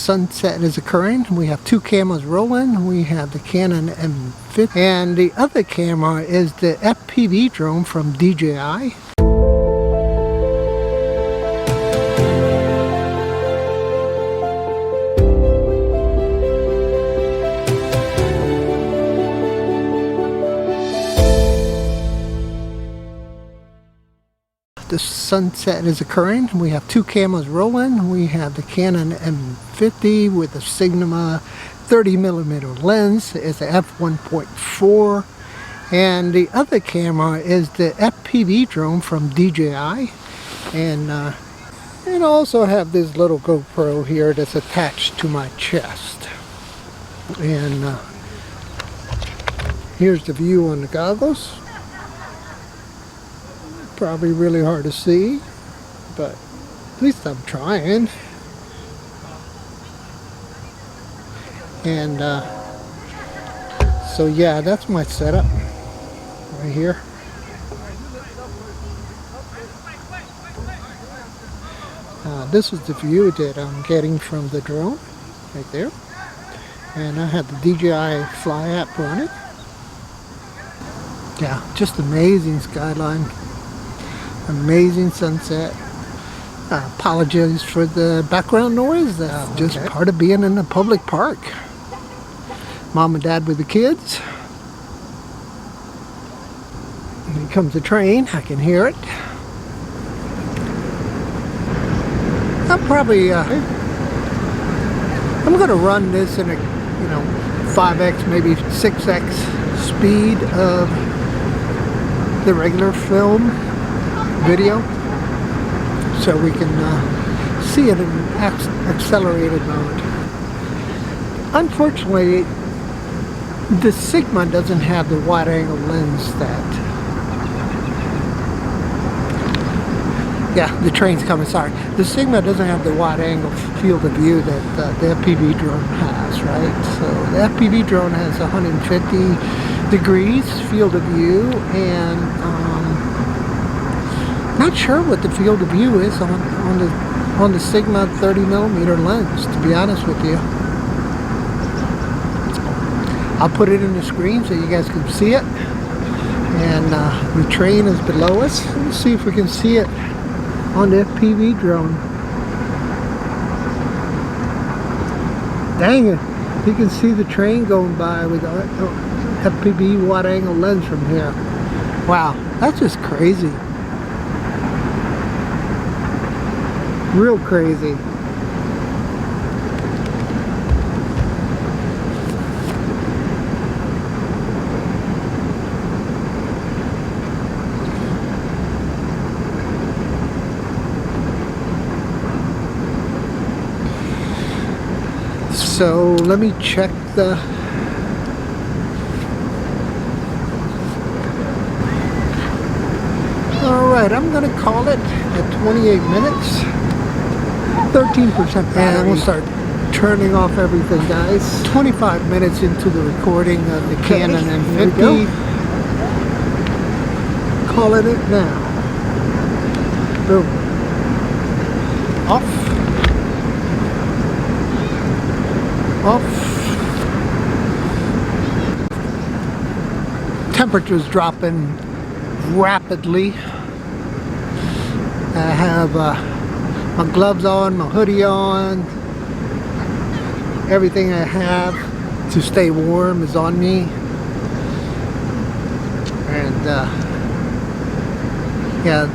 sunset is occurring. We have two cameras rolling. We have the Canon M50 and the other camera is the FPV drone from DJI. The sunset is occurring. We have two cameras rolling. We have the Canon M50 with a Sigma 30mm lens. It's a f1.4, and the other camera is the FPV drone from DJI, and I also have this little GoPro here that's attached to my chest. And here's the view on the goggles. Probably really hard to see, but at least I'm trying. And so yeah, that's my setup right here. This is the view that I'm getting from the drone right there, and I have the DJI Fly app running. Yeah, just amazing skyline. Amazing sunset. Apologize for the background noise. That's just part of being in a public park. Mom and Dad with the kids. Here comes the train. I can hear it. I'm probably I'm going to run this in a 5x, maybe 6x speed of the regular film video, so we can see it in accelerated mode. Unfortunately, the Sigma doesn't have the wide angle lens that the train's coming, sorry. The Sigma doesn't have the wide angle field of view that the FPV drone has, right? So the FPV drone has 150 degrees field of view, and not sure what the field of view is on the Sigma 30mm lens, to be honest with you. I'll put it in the screen so you guys can see it. And the train is below us. Let's see if we can see it on the FPV drone. Dang it! You can see the train going by with the FPV wide angle lens from here. Wow, that's just crazy. Real crazy. So let me check the alright, I'm gonna call it at 28 minutes. 13% battery. And we'll start turning off everything, guys. 25 minutes into the recording of the Canon M50. Calling it now. Boom. Off. Off. Temperature's dropping rapidly. I have my gloves on, my hoodie on, everything I have to stay warm is on me, and yeah,